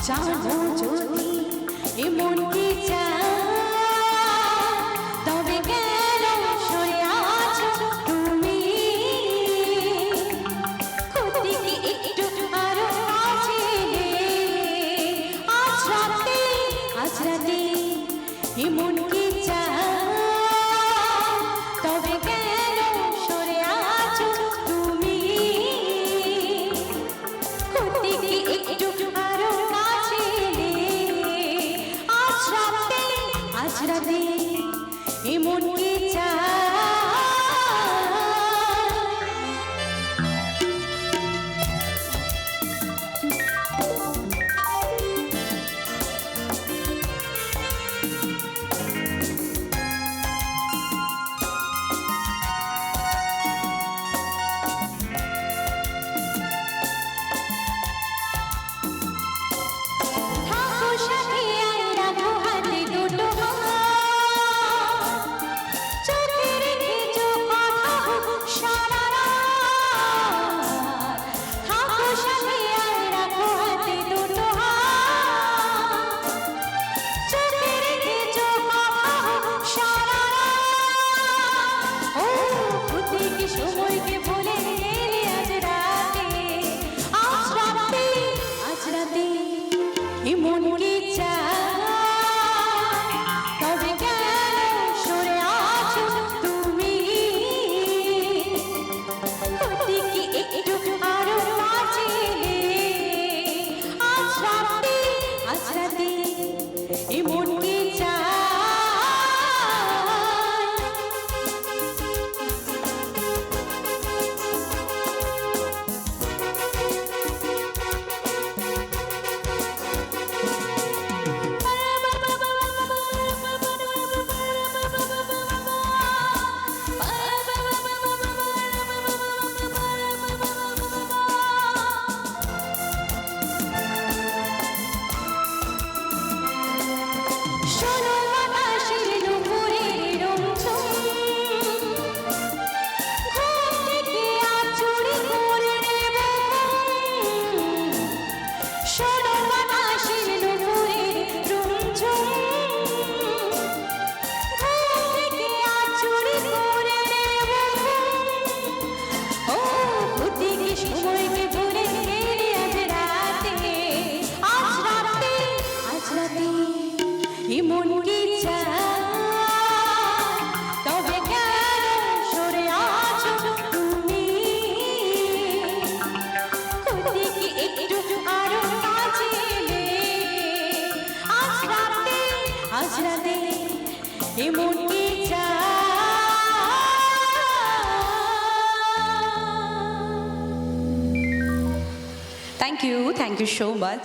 জানো যদি এমন কি চাও তবে কেন সরে আছো তুমি ক্ষতি কি একটু আরো আছে আজ রাতে এমন কি চাও তবে কেন সরে আছো তুমি ক্ষতি কি একটু আরো আছে আজ রাতে এমন কি চাও সময়কে বলে আজ রাতে এমন কি চাও তবে কেন সরে আছো তুমি ক্ষতি কি একটু আরো আছে আজ রাতে এমন কি চাও এমন কি চাও তবে কেন সরে আছো তুমি ক্ষতি কি একটু আরো আছে আজ রাতে এমন কি চাও Thank you so much.